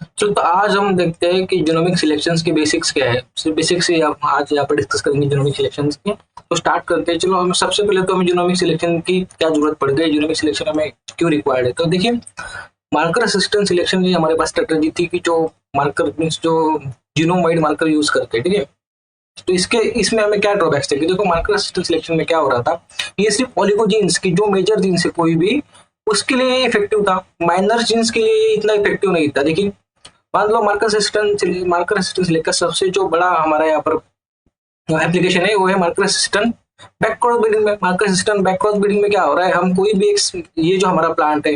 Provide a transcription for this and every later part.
चलो तो आज हम देखते हैं कि जीनोमिक सिलेक्शंस के बेसिक्स क्या है। सिर्फ बेसिक्स ही आप आज यहाँ पर डिस्कस करेंगे जीनोमिक सिलेक्शंस के। तो स्टार्ट करते हैं। चलो हम सबसे पहले तो हमें जीनोमिक सिलेक्शन की क्या जरूरत पड़ गई, जीनोमिक सिलेक्शन हमें क्यों रिक्वायर्ड है। तो देखिए, मार्कर असिस्टेंट सिलेक्शन की हमारे पास स्ट्रेटेजी थी कि जो मार्कर मीन्स जो जीनोम वाइड मार्कर यूज करते हैं, ठीक है। तो इसके इसमें हमें क्या ड्रॉबैक्स थे कि देखो मार्कर असिस्टेंट सिलेक्शन में क्या हो रहा था, ये सिर्फ ओलिगोजीन्स की जो मेजर जीन्स है कोई भी, उसके लिए इफेक्टिव था। माइनर जीन्स के लिए इतना इफेक्टिव नहीं था। देखिए, मान लो मार्कर असिस्टेंट सिलेक्ट का सबसे जो बड़ा हमारा यहाँ पर एप्लीकेशन है वो है मार्कर असिस्टेंट बैकवर्ड ब्रीडिंग में। मार्कर असिस्टेंट बैकवर्ड ब्रीडिंग में क्या हो रहा है, हम कोई भी एक ये जो हमारा प्लांट है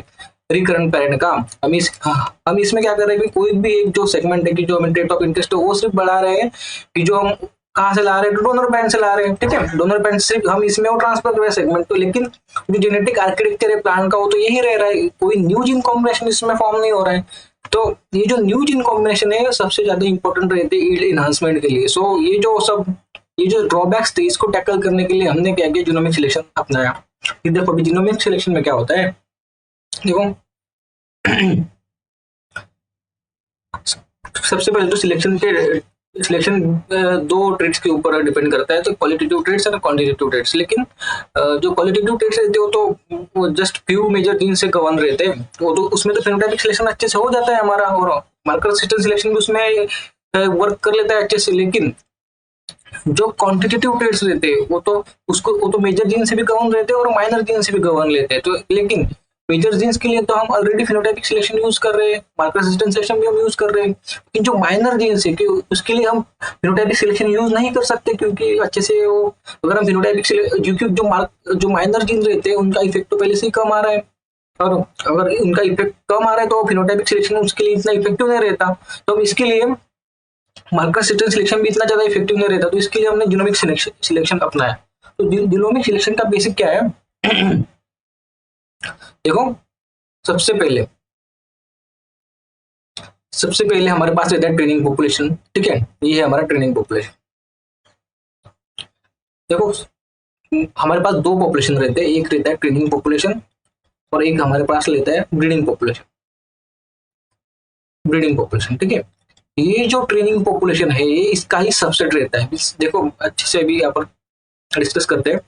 रिकरेंट पेरेंट का, हम इसमें क्या कर रहे हैं कि कोई भी एक जो सेगमेंट है कि जो हमें रेट ऑफ इंटरेस्ट है वो सिर्फ बढ़ा रहे हैं कि जो हम कहाँ से ला रहे हैं, डोनर बैंड से ला रहे हैं, ठीक है। डोनर बैंड से हम इसमें वो ट्रांसफर कर रहे हैं सेगमेंट तो, लेकिन जो जेनेटिक आर्किटेक्चर है प्लांट का वो तो यही रह रहा है, कोई न्यू जीन कॉम्बिनेशन इसमें फॉर्म नहीं हो रहा है। तो ये जो न्यू जीन कॉम्बिनेशन है सबसे ज्यादा इंपॉर्टेंट रहते हैं ईल्ड इनहांसमेंट के लिए। सो ये जो ड्रॉबैक्स थे इसको टैकल करने के लिए हमने क्या किया, जीनोमिक सिलेक्शन अपनाया। कि देखो अभी जीनोमिक सिलेक्शन में क्या होता है, देखो सबसे पहले तो सिलेक्शन दो ट्रेड्स के ऊपर डिपेंड करता है, तो क्वालिटेटिव ट्रेड्स और क्वांटिटेटिव ट्रेड्स। लेकिन जो क्वालिटेटिव ट्रेड्स रहते हो तो वो जस्ट फ्यू मेजर जीन से गवर्न रहते हैं, तो उसमें तो फेनोटाइपिक सिलेक्शन अच्छे से हो जाता है हमारा, और मार्कर असिस्टेंट सिलेक्शन भी उसमें वर्क कर लेता है अच्छे से। लेकिन जो क्वांटिटेटिव ट्रेड्स रहते हैं वो तो मेजर जीन से भी गवर्न रहते हैं और माइनर जीन से भी गवर्न लेते हैं। तो लेकिन मेजर जीन्स के लिए तो हम ऑलरेडी फिनोटाइपिक सिलेक्शन यूज कर रहे हैं, मार्कर असिस्टेंट सिलेक्शन भी हम यूज कर रहे हैं। लेकिन जो माइनर जीन्स है कि उसके लिए हम फिनोटाइपिक सिलेक्शन यूज नहीं कर सकते, क्योंकि अच्छे से वो अगर हम क्योंकि जो माइनर जीन रहते हैं उनका इफेक्ट तो पहले से ही कम आ रहा है, और अगर उनका इफेक्ट कम आ रहा है तो फिनोटाइपिक सिलेक्शन उसके लिए इतना इफेक्टिव नहीं रहता। तो हम इसके लिए मार्कर असिस्टेंट सिलेक्शन भी इतना ज्यादा इफेक्टिव नहीं रहता, तो इसके लिए हमने जीनोमिक सिलेक्शन अपनाया। तो जीनोमिक सिलेक्शन का बेसिक क्या है देखो, सबसे पहले हमारे पास रहता है ट्रेनिंग पॉपुलेशन, ठीक है। ये है हमारा ट्रेनिंग पॉपुलेशन। देखो हमारे पास दो पॉपुलेशन रहते हैं, एक रहता है ट्रेनिंग पॉपुलेशन और एक हमारे पास रहता है ब्रीडिंग पॉपुलेशन, ठीक है। ये जो ट्रेनिंग पॉपुलेशन है ये इसका ही सबसेट रहता है। देखो अच्छे से अभी यहाँ पर डिस्कस करते हैं।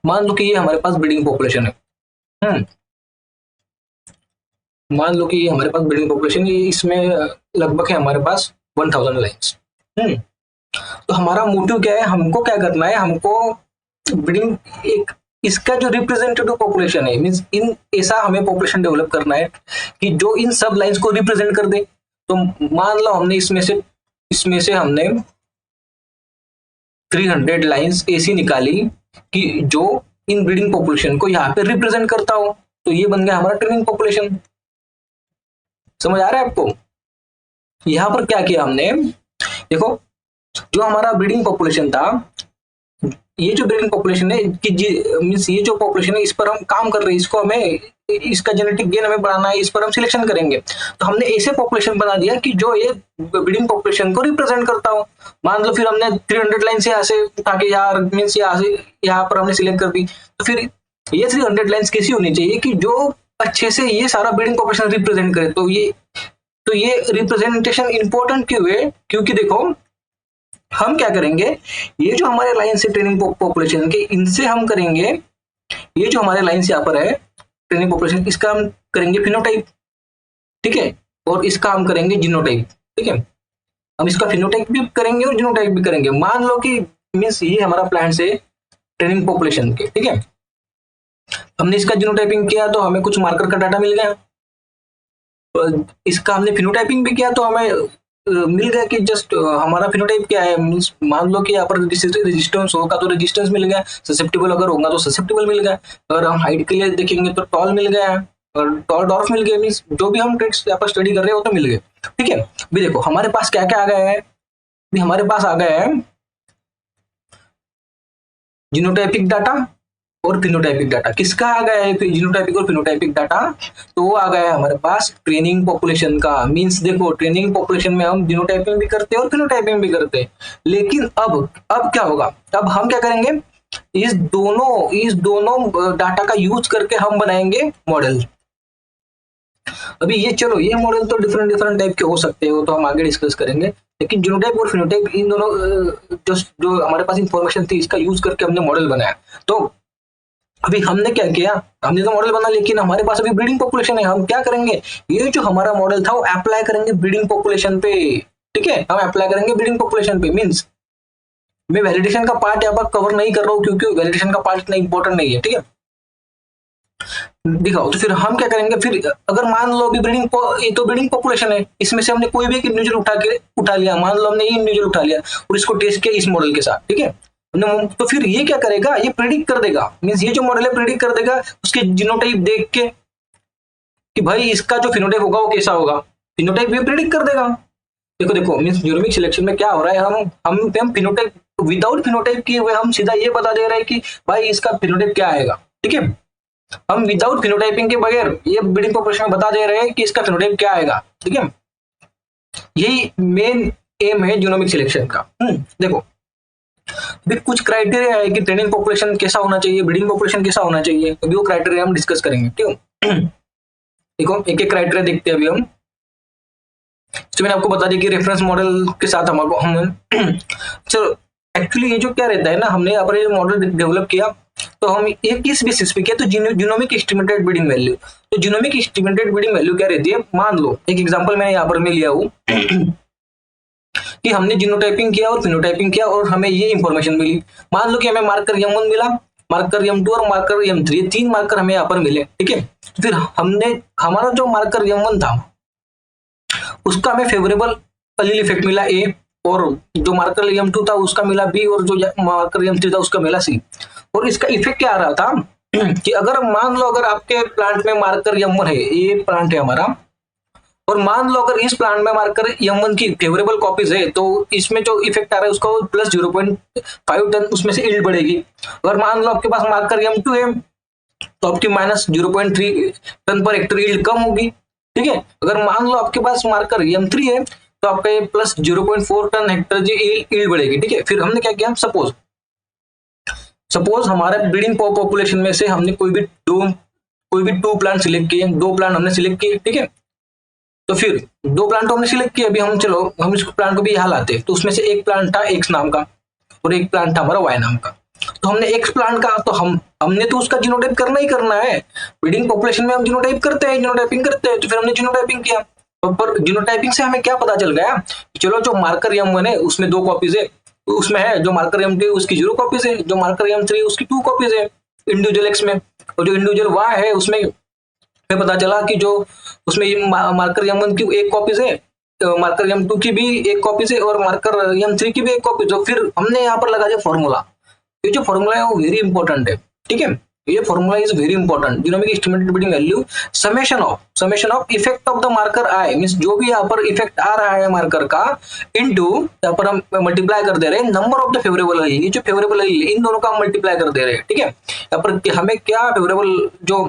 मान लो कि ये हमारे पास ब्रीडिंग पॉपुलेशन है, मान लो कि ये हमारे पास ब्रीडिंग पॉपुलेशन है, इसमें लगभग है हमारे पास 1000 लाइन्स। तो हमारा मोटिव क्या है, हमको क्या करना है, हमको ब्रीडिंग एक इसका जो रिप्रेजेंटेटिव पॉपुलेशन है, मींस इन ऐसा हमें पॉपुलेशन डेवलप करना है कि जो इन सब लाइन्स को रिप्रेजेंट कर दे। तो मान लो हमने इसमें से हमने 300 लाइन्स ऐसी निकाली कि जो इन ब्रीडिंग पॉपुलेशन को यहाँ पे रिप्रेजेंट करता हो, तो ये बन गया हमारा ट्रेनिंग पॉपुलेशन। समझ आ रहा है आपको? यहां पर क्या किया हमने, देखो जो हमारा ब्रीडिंग पॉपुलेशन था, ये जो ब्रीडिंग पॉपुलेशन है कि मींस ये जो पॉपुलेशन है इस पर हम काम कर रहे हैं, इसको हमें इसका जेनेटिक गेन हमें बढ़ाना है, इस पर हम सिलेक्शन करेंगे। तो हमने ऐसे पॉपुलेशन बना दिया कि जो ये ब्रीडिंग पॉपुलेशन को रिप्रेजेंट करता हो। मान लो फिर हमने 300 लाइन से यहाँ से उठा के यार मीन्स यहाँ पर हमने सिलेक्ट कर दी। तो फिर ये 300 लाइन्स कैसी होनी चाहिए कि जो अच्छे से ये सारा ब्रीडिंग पॉपुलेशन रिप्रेजेंट करे। तो ये रिप्रेजेंटेशन इंपॉर्टेंट क्यों है, क्योंकि देखो हम क्या करेंगे, ये जो हमारे लाइन से ट्रेनिंग पॉपुलेशन के इनसे हम करेंगे, ये जो हमारे लाइन से यहाँ पर है ट्रेनिंग पॉपुलेशन, इसका हम करेंगे फिनोटाइप, ठीक है, और इसका हम करेंगे जीनोटाइप, ठीक है। हम इसका फिनोटाइप भी करेंगे और जीनोटाइप भी करेंगे। मान लो कि मीन्स ये हमारा प्लांट से ट्रेनिंग पॉपुलेशन के, ठीक है, हमने इसका जीनोटाइपिंग किया तो हमें कुछ मार्कर का डाटा मिल गया, इसका हमने फिनोटाइपिंग भी किया तो हमें मिल गया कि जस्ट हमारा फिनोटाइप क्या है, मींस मान लो कि यहाँ पर रेजिस्टेंस होगा तो रेजिस्टेंस मिल गया, ससेप्टेबल अगर होगा तो ससेप्टेबल मिल गया, अगर हम हाइट के लिए देखेंगे तो टॉल मिल गया, और टॉल डॉर्फ मिल गया, मींस जो भी हम ट्रेड्स यहाँ पर स्टडी कर रहे हो तो मिल गए, ठीक है। भी देखो हमारे पास क्या क्या आ गया है, हमारे पास आ गया है जीनोटाइपिक डाटा और फिनोटाइपिक डाटा। किसका आ गया है जीनोटाइपिक और फिनोटाइपिक डाटा, तो वो आ गया है हमारे पास ट्रेनिंग पॉपुलेशन का। मींस देखो ट्रेनिंग पॉपुलेशन में हम जीनोटाइपिंग भी करते हैं और फिनोटाइपिंग भी करते हैं। लेकिन अब क्या होगा, अब हम क्या करेंगे, इस दोनों डाटा का यूज करके हम बनाएंगे मॉडल। अभी ये चलो ये मॉडल तो डिफरेंट डिफरेंट टाइप के हो सकते हैं, वो तो हम आगे डिस्कस करेंगे। लेकिन जीनोटाइप और फिनोटाइप इन दोनों जो जो हमारे पास इंफॉर्मेशन थी इसका यूज करके हमने मॉडल बनाया। तो अभी हमने क्या किया, हमने तो मॉडल बना लेकिन हमारे पास अभी ब्रीडिंग पॉपुलेशन है, हम क्या करेंगे, ये जो हमारा मॉडल था वो अप्लाई करेंगे ब्रीडिंग पॉपुलेशन पे। ठीक है, हम अप्लाई करेंगे ब्रीडिंग पॉपुलेशन पे। मींस मैं वैलिडेशन का पार्ट यहाँ पर कवर नहीं कर रहा हूँ क्योंकि वैलिडेशन का पार्ट इतना इंपॉर्टेंट नहीं है। ठीक है, दिखाओ तो फिर हम क्या करेंगे, फिर अगर मान लो अभी ये तो ब्रीडिंग पॉपुलेशन है, इसमें से हमने कोई भी एक इंडिविजुअल उठा लिया, मान लो हमने ये इंडिविजुअल उठा लिया और इसको टेस्ट किया इस मॉडल के साथ। ठीक है, तो फिर ये क्या करेगा, ये प्रेडिक्ट कर देगा, मींस ये जो मॉडल है प्रेडिक्ट कर देगा उसके जीनोटाइप देख के कि भाई इसका जो फिनोटाइप होगा वो कैसा होगा, फिनोटाइप भी प्रेडिक्ट कर देगा। देखो देखो मींस जीनोमिक सिलेक्शन में क्या हो रहा है, हम फिनोटाइप विदाउट फिनोटाइप किए हुए हम सीधा ये बता दे रहे हैं कि भाई इसका फिनोटाइप क्या आएगा। ठीक है, हम विदाउट फिनोटाइपिंग के बगैर ये ब्रीडिंग पॉपुलेशन में बता दे रहे हैं कि इसका फिनोटाइप क्या आएगा। ठीक है, यही मेन एम है जीनोमिक सिलेक्शन का। देखो अभी कुछ क्राइटेरिया है कि ट्रेनिंग पॉपुलेशन कैसा होना चाहिए, ब्रीडिंग पॉपुलेशन कैसा होना चाहिए, अभी वो क्राइटेरिया हम डिस्कस करेंगे। क्यों देखो एक एक क्राइटेरिया देखते हैं अभी हम। तो मैंने आपको बता दिया कि रेफरेंस मॉडल के साथ हम चलो एक्चुअली ये जो क्या रहता है ना, हमने यहाँ पर मॉडल डेवलप किया तो हम ये किस बेसिस पे किया, तो जीनोमिक एस्टिमेटेड ब्रीडिंग वैल्यू। तो जीनोमिक एस्टिमेटेड ब्रीडिंग वैल्यू क्या रहती है, मान लो एक एग्जांपल मैंने यहाँ पर मैं लिया हूँ कि हमने जीनोटाइपिंग किया और फिनोटाइपिंग किया और हमें ये इंफॉर्मेशन मिली। मान लो कि हमें मार्कर M1 मिला, मार्कर M2 और मार्कर M3, ये 3 मार्कर हमें यहाँ पर मिले। ठीक है, फिर हमने हमारा जो मार्कर M1 था उसका हमें फेवरेबल अलील इफेक्ट मिला A, और जो मार्कर M2 था उसका मिला B, और जो मार्कर M3 था उसका मिला C। और इसका इफेक्ट क्या आ रहा था कि अगर मान लो अगर आपके प्लांट में मार्कर M1 है, ये प्लांट है हमारा, और मान लो अगर इस प्लांट में मार्कर M1 की फेवरेबल कॉपीज है तो इसमें जो इफेक्ट आ रहा है उसका प्लस 0.5 टन उसमें से ईल्ड बढ़ेगी। अगर मान लो आपके पास मार्कर M2 है तो आपकी minus 0.3 ton per hectare yield कम होगी। ठीक है, अगर मान लो आपके पास मार्कर M3 है तो आपका ये प्लस 0.4 टन हेक्टर जी ईल्ड बढ़ेगी। ठीक है, फिर हमने क्या किया, सपोज हमारे ब्रीडिंग पॉपुलेशन में से हमने कोई भी 2 प्लांट सिलेक्ट किए, 2 प्लांट हमने सिलेक्ट किए। ठीक है, तो फिर 2 प्लांट तो हमने सिलेक्ट किए, अभी हम इस प्लांट को भी यहाँ लाते, तो उसमें से एक प्लांट था एक्स नाम का और एक प्लांट था हमारा वाई नाम का। तो हमने एक्स प्लांट का तो हमने तो उसका जीनोटाइप करना ही करना है, ब्रीडिंग पॉपुलेशन में हम जीनोटाइप करते हैं, जीनोटाइपिंग करते हैं, तो फिर हमने जीनोटाइपिंग किया। पर जीनोटाइपिंग से हमें क्या पता चल गया, चलो जो मार्कर M1 है उसमें 2 कॉपीज है, उसमें है जो मार्कर M2 उसकी 0 कॉपीज है, जो मार्कर M3 उसकी 2 कॉपीज है इंडिविजुअल एक्स में, और जो इंडिविजुअल वाई है उसमें हमें पता चला कि जो उसमें मार्कर M1 की 1 कॉपीज है, मार्कर M2 की भी 1 कॉपीज है और मार्कर M3 की भी 1 कॉपी। तो फिर हमने यहाँ पर लगा दिया फॉर्मूला। ये जो फॉर्मूला है वो वेरी इंपॉर्टेंट है। ठीक है, ये formula is very important, genomic estimated breeding value summation of effect of the marker I, means जो भी यहाँ पर इफेक्ट आ रहा है मार्कर का इनटू, यहाँ पर हम मल्टीप्लाई कर दे रहे हैं number of the favourable allele, ये जो फेवरेबल एलील इन दोनों का हम मल्टीप्लाई कर दे रहे हैं। ठीक है, यहाँ पर हमें क्या फेवरेबल जो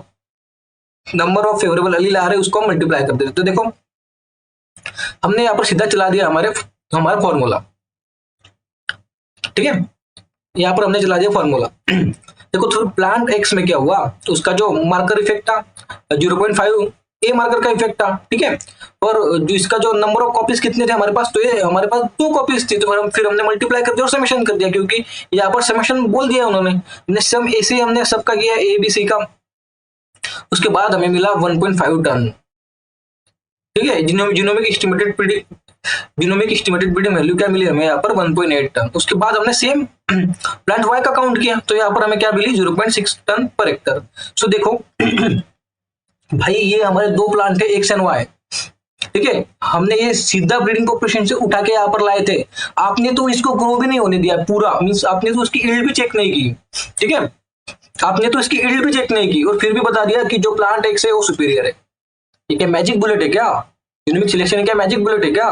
नंबर ऑफ फेवरेबल एलील आ रहे हैं उसको हम मल्टीप्लाई कर देते। तो देखो हमने यहाँ पर सीधा चला दिया हमारा फॉर्मूला। ठीक है, यहाँ पर हमने चला दिया फॉर्मूला। देखो तो प्लांट एक्स में क्या हुआ, तो उसका जो मार्कर इफेक्ट था 0.5 ए मार्कर का इफेक्ट था। ठीक है, और जो इसका जो नंबर ऑफ कॉपीज कितने थे हमारे पास, तो ये हमारे पास 2 कॉपीज थी, तो फिर हमने मल्टीप्लाई कर दिया और समेशन कर दिया, क्योंकि यहाँ पर समेशन बोल दिया उन्होंने सम ऐसे हमने सबका किया ए बी सी का, उसके बाद हमें मिला 1.5 टन। ठीक है, जीनोमिक एस्टिमेटेड ब्रीडिंग वैल्यू क्या मिली हमें यहाँ पर 1.8 टन। उसके बाद हमने सेम प्लांट वाई का काउंट किया तो यहाँ पर हमें क्या मिली 0.6 टन पर हेक्टर। सो देखो भाई ये हमारे 2 प्लांट है एक्स एंड वाई। ठीक है, हमने ये सीधा ब्रीडिंग पॉपुलेशन से उठा के यहाँ पर लाए थे, आपने तो इसको ग्रो भी नहीं होने दिया पूरा, मींस आपने तो उसकी ईल्ड भी चेक नहीं की। ठीक है, आपने तो इसकी ईल्ड भी चेक नहीं की और फिर भी बता दिया कि जो प्लांट एक्स है वो सुपीरियर है। ये क्या मैजिक बुलेट है क्या, यूनिक सिलेक्शन क्या मैजिक बुलेट है क्या?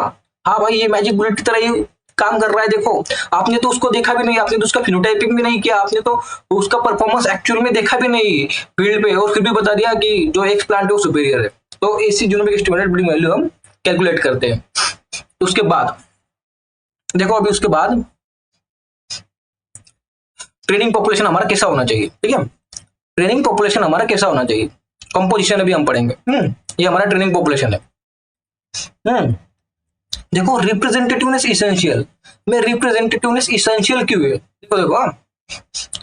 हाँ भाई ये मैजिक बुलेट की तरह ही काम कर रहा है। देखो आपने तो उसको देखा भी नहीं, आपने तो उसका फिनोटाइपिंग भी नहीं किया, आपने तो उसका परफॉर्मेंस एक्चुअल में देखा भी नहीं फील्ड पे, और फिर भी बता दिया कि जो एक्स प्लांट है वो सुपीरियर है। तो इसी जीनोमिक एस्टिमेटेड ब्रीडिंग वैल्यू हम कैलकुलेट करते हैं। तो उसके बाद देखो अभी उसके बाद ट्रेनिंग पॉपुलेशन हमारा कैसा होना चाहिए। ठीक है, ट्रेनिंग पॉपुलेशन हमारा कैसा होना चाहिए, कंपोजिशन अभी हम पढ़ेंगे। ये हमारा ट्रेनिंग पॉपुलेशन है। देखो रिप्रेजेंटेटिवनेस इसेंशियल में रिप्रेजेंटेटिवनेस इसेंशियल क्यों है? देखो देखो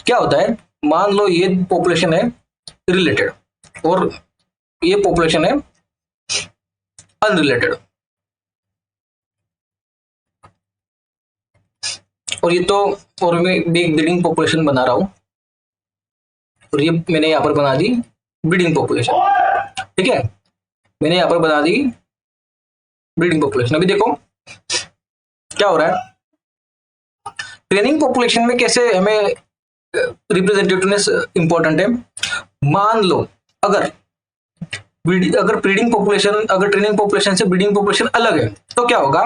क्या होता है, मान लो ये पॉपुलेशन है रिलेटेड और ये पॉपुलेशन है अनरिलेटेड, और ये तो, और मैं एक ब्रीडिंग पॉपुलेशन बना रहा हूं और ये मैंने यहां पर बना दी ब्रीडिंग पॉपुलेशन, ठीक है, मैंने यहां पर बना दी ब्रीडिंग पॉपुलेशन। अभी देखो क्या हो रहा है, ट्रेनिंग पॉपुलेशन में कैसे हमें रिप्रेजेंटेटिवनेस इंपॉर्टेंट है। मान लो अगर ब्रीडिंग पॉपुलेशन, अगर ट्रेनिंग पॉपुलेशन से ब्रीडिंग पॉपुलेशन अलग है तो क्या होगा,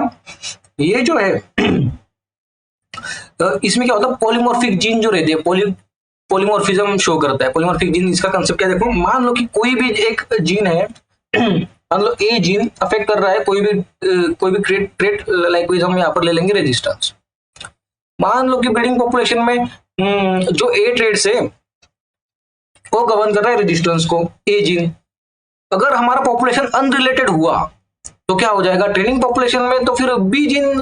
ये जो है इसमें क्या होता है, पॉलीमॉर्फिक जीन जो रहती है, पॉलीमॉर्फिज्म शो करता है। पॉलीमॉर्फिक जीन, इसका कंसेप्ट क्या है, देखो मान लो कि कोई भी एक जीन है मान लो ए जीन अफेक्ट कर रहा है कोई भी ट्रेट, लाइक हम यहाँ पर ले लेंगे रेजिस्टेंस। मान लो कि ब्रीडिंग पॉपुलेशन में जो ए ट्रेड्स है वो गवर्न कर रहा है रेजिस्टेंस को, ए जीन। अगर हमारा पॉपुलेशन अनरिलेटेड हुआ तो क्या हो जाएगा, ट्रेनिंग पॉपुलेशन में तो फिर बी जीन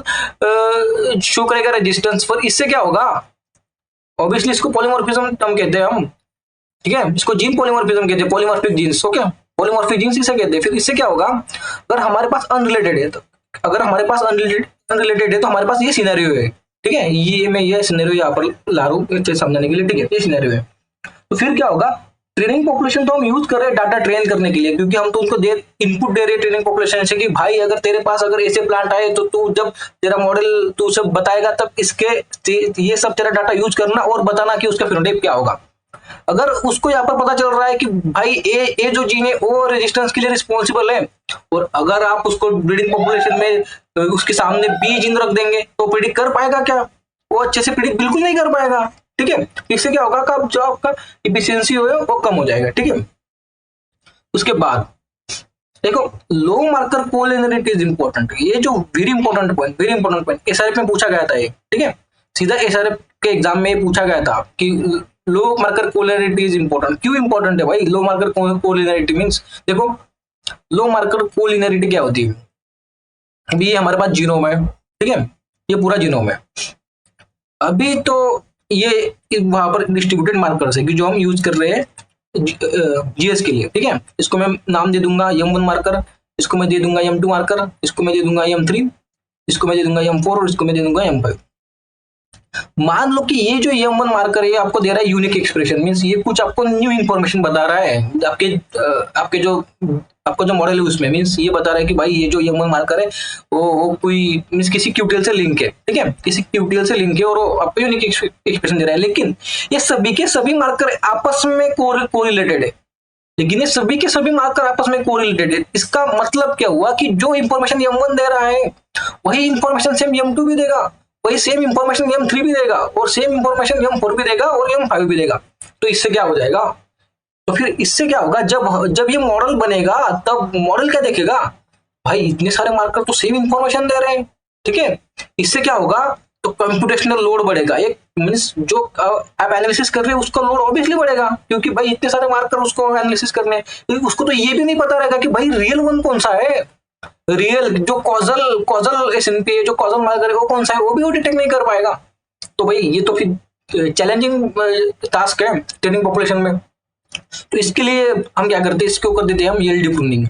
शो करेगा रेजिस्टेंस पर। इससे क्या होगा, ऑब्वियसली इसको पॉलीमॉर्फिज्म हम कहते हैं हम, ठीक है, इसको जीन पॉलीमॉर्फिज्म कहते हैं, पॉलीमॉर्फिक जीन्स को क्या पॉलीमॉर्फिक जीन्स इसे कहते हैं। फिर इससे क्या होगा, अगर हमारे पास अनरिलेटेड है तो, अगर हमारे पास अनरिलेटेड है तो हमारे पास ये सिनेरियो है, ठीक है, ये मैं ये सिनेरियो यहाँ पर ला रहा हूँ समझाने के लिए, ठीक है, ये सिनेरियो है। तो फिर क्या होगा, ट्रेनिंग पॉपुलेशन तो हम यूज कर रहे हैं डाटा ट्रेन करने के लिए, क्योंकि हम तो उनको इनपुट दे रहे हैं ट्रेनिंग पॉपुलेशन से कि भाई अगर तेरे पास अगर ऐसे प्लांट आए तो तू जब तेरा मॉडल तू सब बताएगा तब इसके ये सब तेरा डाटा यूज करना और बताना कि उसका फिनोटाइप क्या होगा। अगर उसको यहाँ पर पता चल रहा है कि भाई ए जो जीन है वो रेजिस्टेंस के लिए रिस्पॉन्सिबल है, और अगर आप उसको ब्रीडिंग पॉपुलेशन में उसके सामने बी जीन रख देंगे तो प्रिडिक्ट कर पाएगा क्या, वो अच्छे से प्रिडिक्ट बिल्कुल नहीं कर पाएगा, ठीक है। इससे क्या होगा कि जो आपका इफिशियंसी हो वो कम हो जाएगा, ठीक है। उसके बाद देखो लो मार्कर कोलिनरिटी इज इंपॉर्टेंट, ये जो वेरी इंपॉर्टेंट पॉइंट एसआरएफ में पूछा गया था ये, ठीक है, सीधा एसआरएफ के एग्जाम में पूछा गया था कि लो मार्कर कोलिनरिटी इज इंपॉर्टेंट। क्यों इंपॉर्टेंट है भाई लो मार्कर कोलिनरिटी? मींस देखो लो मार्कर कोलिनरिटी क्या होती है, अभी ये हमारे पास जीनोम है, ठीक है, ये पूरा जीनोम है। अभी तो ये वहां पर डिस्ट्रीब्यूटेड मार्कर्स है कि जो हम यूज कर रहे हैं जीएस के लिए, ठीक है। इसको मैं नाम दे दूंगा M1 मार्कर, इसको मैं दे दूंगा M2 मार्कर, इसको मैं दे दूंगा M3, इसको मैं दे दूंगा M4 और इसको मैं दे दूंगा M5। मान लो कि ये जो M1 मार्कर है आपको दे रहा है यूनिक एक्सप्रेशन, मींस ये कुछ आपको न्यू इंफॉर्मेशन बता रहा है आपके जो आपका जो मॉडल है उसमें, मींस ये बता रहा है कि भाई ये जो M1 मार्कर है वो कोई मींस किसी क्यूटीएल से लिंक है, ठीक है, किसी क्यूटीएल से लिंक है और वो आपको यूनिक एक्सप्रेशन दे रहा है। लेकिन ये सभी के सभी मार्कर आपस में कोरिलेटेड है, लेकिन ये सभी के सभी मार्कर आपस में कोरिलेटेड है। इसका मतलब क्या हुआ कि जो इंफॉर्मेशन M1 दे रहा है वही इंफॉर्मेशन सेम M2 भी देगा, वही सेम इंफॉर्मेशन M3 भी देगा और सेम इंफॉर्मेशन M4 भी देगा और M5 भी देगा। तो इससे क्या हो जाएगा, तो फिर इससे क्या होगा, जब ये मॉडल बनेगा तब मॉडल क्या देखेगा, भाई इतने सारे मार्कर तो सेम इंफॉर्मेशन दे रहे हैं, ठीक है। इससे क्या होगा, तो कंप्यूटेशनल लोड बढ़ेगा, एक मींस जो आप एनालिसिस कर रहे हैं उसका लोड ऑब्वियसली बढ़ेगा, क्योंकि भाई इतने सारे मार्कर उसको एनालिसिस करने हैं, क्योंकि उसको तो ये भी नहीं पता रहेगा कि भाई रियल वन कौन सा है, रियल जो कॉजल एसएनपी है, जो कॉजल मार्कर है वो कौन सा है, वो भी वो डिटेक्ट नहीं कर पाएगा। तो भाई ये तो फिर चैलेंजिंग टास्क है ट्रेनिंग पॉपुलेशन में। तो इसके लिए हम क्या करते हैं, इसको कर देते हैं हम एलडी प्रूनिंग,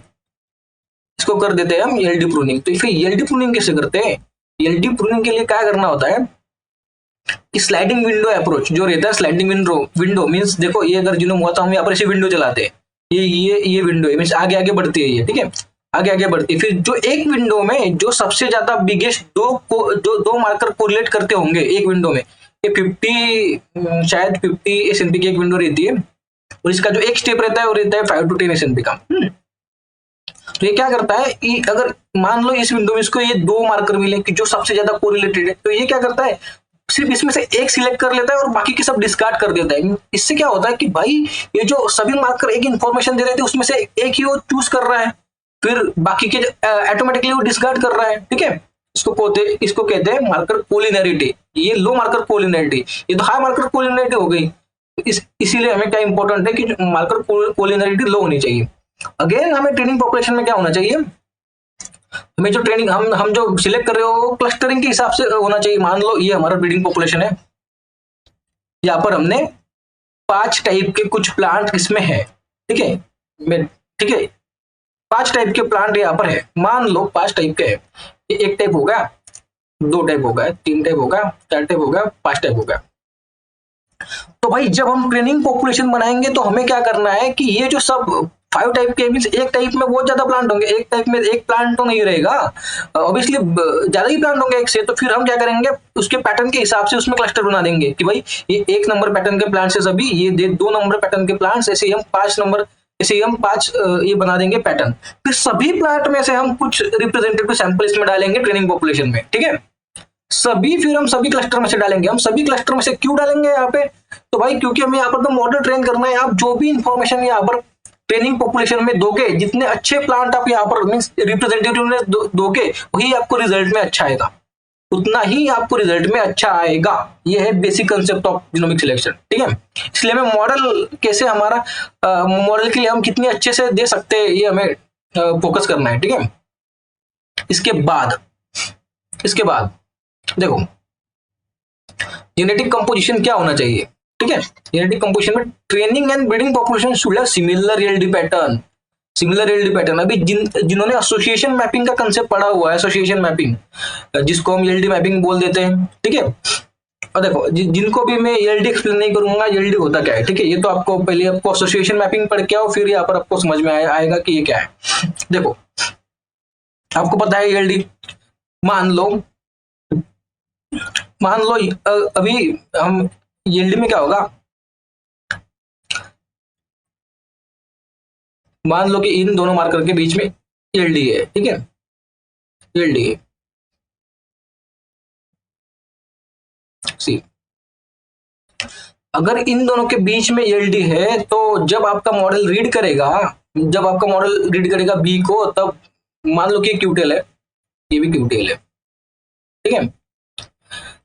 इसको कर देते हैं हम एलडी प्रूनिंग। तो फिर एलडी प्रूनिंग कैसे करते हैं, एलडी प्रूनिंग के लिए क्या करना होता है कि स्लाइडिंग विंडो अप्रोच जो रहता है, स्लाइडिंग विंडो मींस देखो ये अगर जिनोम हुआ तो हम यहाँ पर ऐसे विंडो चलाते हैं, ये विंडो है मींस आगे आगे बढ़ती है ये, ठीक है, आगे आगे बढ़ती है। फिर जो एक विंडो में जो सबसे ज्यादा बिगेस्ट दो मार्कर कोरिलेट करते होंगे एक विंडो में, ये 50 शायद 50 एसएनपी की एक विंडो रहती है और इसका जो एक स्टेप रहता है वो रहता है 5 to 10 एसएनपी का। तो ये क्या करता है, अगर मान लो इस विंडो में इसको ये दो मार्कर मिले कि जो सबसे ज्यादा कोरिलेटेड है, तो ये क्या करता है, सिर्फ इसमें से एक सिलेक्ट कर लेता है और बाकी के सब डिस्कार्ड कर देता है। इससे क्या होता है कि भाई ये जो सभी मार्कर एक इंफॉर्मेशन दे रहे थे उसमें से एक ही वो चूज कर रहा है, फिर बाकी के ऑटोमेटिकली वो डिस्कार्ड कर रहा है, ठीक है। इसको कहते हैं मार्कर कोलिनरिटी, ये लो मार्कर कोलिनरिटी, ये तो हाई मार्कर कोलिनरिटी हो गई। इसीलिए हमें क्या इंपॉर्टेंट है कि मार्कर कोलिनरिटी लो होनी चाहिए। अगेन हमें ट्रेनिंग पॉपुलेशन में क्या होना चाहिए, हमें जो ट्रेनिंग हम जो सिलेक्ट कर रहे हो क्लस्टरिंग के हिसाब से होना चाहिए। मान लो ये हमारा ब्रीडिंग पॉपुलेशन है, यहाँ पर हमने 5 टाइप के कुछ प्लांट इसमें है, ठीक है, ठीक है, 5 टाइप के प्लांट यहाँ पर है, मान लो 5 टाइप के है, एक टाइप होगा, 2 टाइप होगा, 3 टाइप होगा, 4 टाइप होगा, 5 टाइप होगा। तो भाई जब हम ट्रेनिंग पॉपुलेशन बनाएंगे तो हमें क्या करना है कि ये जो सब 5 टाइप के मींस एक टाइप में बहुत ज्यादा प्लांट होंगे, एक टाइप में एक प्लांट तो नहीं रहेगा, ऑब्वियसली ज्यादा ही प्लांट होंगे एक से, तो फिर हम क्या करेंगे उसके पैटर्न के हिसाब से उसमें क्लस्टर बना देंगे कि भाई ये 1 नंबर पैटर्न के प्लांट से सभी, ये 2 नंबर पैटर्न के प्लांट्स, ऐसे हम 5 नंबर, ऐसे हम 5 ये बना देंगे पैटर्न। फिर सभी प्लांट में से हम कुछ रिप्रेजेंटेटिव सैंपल इसमें डालेंगे ट्रेनिंग पॉपुलेशन में, ठीक है, सभी, फिर हम सभी क्लस्टर में से डालेंगे। हम सभी क्लस्टर में से क्यों डालेंगे यहाँ पे, तो भाई क्योंकि हमें यहाँ पर तो मॉडल ट्रेन करना है। आप जो भी इंफॉर्मेशन यहाँ पर ट्रेनिंग पॉपुलेशन में दोगे, जितने अच्छे प्लांट आप यहाँ पर मींस रिप्रेजेंटेटिव में दोगे, वही आपको रिजल्ट में अच्छा आएगा, उतना ही आपको रिजल्ट में अच्छा आएगा। ये है basic concept of genomic selection, ठीक है। इसलिए हमें मॉडल कैसे हमारा मॉडल के लिए हम कितने अच्छे से दे सकते हैं, ये हमें फोकस करना है, ठीक है। इसके बाद देखो जेनेटिक कंपोजिशन क्या होना चाहिए, ठीक है। जेनेटिक कंपोजिशन में training and breeding population should have similar LD pattern, similar LD pattern. अभी जिन्होंने एसोसिएशन मैपिंग का कंसेप्ट पढ़ा हुआ है, एसोसिएशन मैपिंग जिसको हम एलडी मैपिंग बोल देते हैं, ठीक है। और देखो जिनको भी मैं एलडी एक्सप्लेन नहीं करूंगा एलडी होता क्या है, ठीक है, ये तो आपको पहले आपको एसोसिएशन मैपिंग पढ़ के आओ, फिर यहाँ पर आपको समझ में आएगा कि ये क्या है। देखो आपको पता है एलडी, मान लो अभी हम यील्ड में क्या होगा, मान लो कि इन दोनों मार्कर के बीच में यील्ड है, ठीक है, यील्ड है सी। अगर इन दोनों के बीच में यील्ड है तो जब आपका मॉडल रीड करेगा बी को, तब मान लो कि क्यूटेल है, ये भी क्यूटेल है, ठीक है।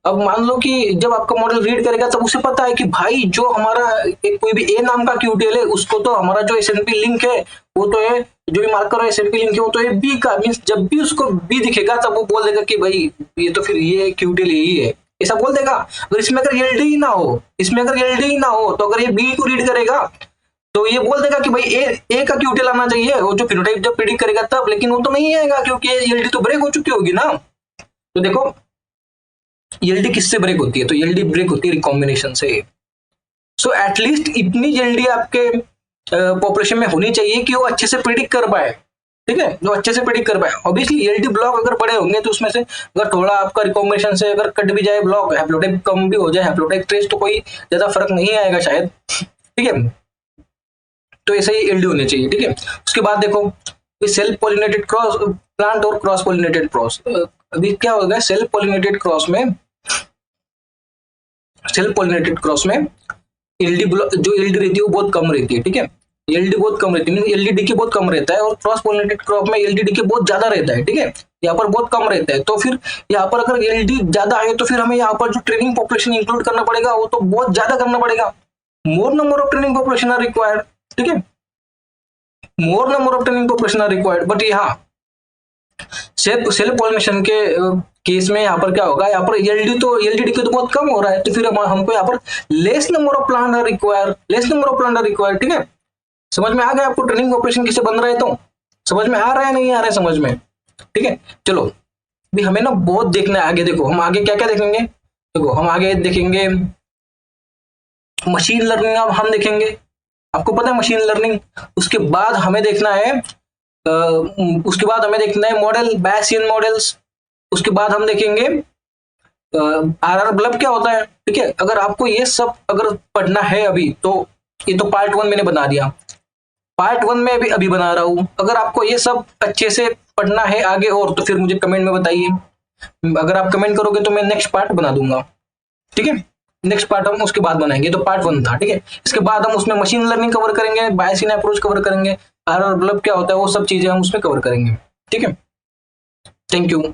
अब मान लो कि जब आपका मॉडल रीड करेगा तब उसे पता है कि भाई जो हमारा एक कोई भी ए नाम का क्यूटेल है, उसको तो हमारा जो एसएनपी लिंक है वो तो है, जो भी मार्कर है एसएनपी लिंक है वो तो है बी का, मींस जब भी उसको बी दिखेगा तब वो बोल देगा कि भाई ये तो फिर ये क्यूटेल यही है, ऐसा बोल देगा। अगर इसमें अगर एलडी ही ना हो, तो अगर ये बी को रीड करेगा तो ये बोल देगा कि भाई ए का क्यूटेल आना चाहिए, वो जो फिनोटाइप जब प्रेडिक्ट करेगा तब, लेकिन वो तो नहीं आएगा क्योंकि एलडी तो ब्रेक हो चुकी होगी ना। तो देखो यील्ड किससे ब्रेक होती है, तो यील्ड ब्रेक होती है रिकॉम्बिनेशन से। सो एटलीस्ट इतनी यील्ड आपके पॉपुलेशन में होनी चाहिए कि वो अच्छे से प्रिडिक्ट कर पाए, ठीक है, जो अच्छे से प्रिडिक्ट कर पाए। ऑब्वियसली यील्ड ब्लॉक अगर बड़े होंगे तो उसमें से अगर थोड़ा आपका रिकॉम्बिनेशन से अगर कट भी जाए ब्लॉक, हैप्लोटाइप कम भी हो जाए, हैप्लोटाइप ट्रेस, तो कोई ज्यादा फर्क नहीं आएगा शायद, ठीक है। तो ऐसे ही यील्ड होनी चाहिए, ठीक है। उसके बाद देखो सेल्फ पॉलिनेटेड क्रॉस प्लांट और क्रॉस पॉलिनेटेड क्रॉस। अभी क्या होगा सेल्फ पॉलिनेटेड क्रॉस में एलडी जो एलडी रहती है वो बहुत कम रहती है, ठीक है, एलडी बहुत कम रहती है, एलडी के बहुत कम रहता है, और क्रॉस पॉलिनेटेड क्रॉप में एलडी के बहुत ज्यादा रहता है, ठीक है, यहाँ पर बहुत कम रहता है। तो फिर यहाँ पर अगर एलडी ज्यादा है तो फिर हमें यहाँ पर जो ट्रेनिंग पॉपुलेशन इंक्लूड करना पड़ेगा वो तो बहुत ज्यादा करना पड़ेगा, more number of training population are required, ठीक है, more number of training population are required. But यहाँ सेल्फ पॉलिनेशन के केस में यहाँ पर क्या होगा, यहाँ पर एलडी तो बहुत कम हो रहा है, तो फिर हमको यहाँ पर less number of plant are required, ठीक है। समझ में आ गया आपको ट्रेनिंग पॉपुलेशन किसे बन रहा है, तो समझ में आ रहा है नहीं आ रहा है समझ में, ठीक है। चलो भी हमें ना बहुत देखना है आगे। देखो हम आगे क्या क्या देखेंगे, देखो हम आगे देखेंगे मशीन लर्निंग, अब हम देखेंगे, आपको पता है मशीन लर्निंग। उसके बाद हमें देखना है मॉडल bayesian मॉडल्स। उसके बाद हम देखेंगे आरआर बल्ब क्या होता है, ठीक है। अगर आपको ये सब अगर पढ़ना है अभी, तो ये तो पार्ट 1 मैंने बना दिया, पार्ट 1 में अभी बना रहा हूं। अगर आपको ये सब अच्छे से पढ़ना है आगे और, तो फिर मुझे कमेंट में बताइए, अगर आप कमेंट करोगे तो मैं नेक्स्ट पार्ट बना दूंगा, ठीक है। नेक्स्ट पार्ट हम उसके बाद बनाएंगे, तो पार्ट 1 था, ठीक है। इसके बाद हम उसमें मशीन लर्निंग कवर करेंगे, बायसियन अप्रोच कवर करेंगे, आरआर बल्ब क्या होता है, वो सब चीजें हम उसमें कवर करेंगे, ठीक है। Thank you.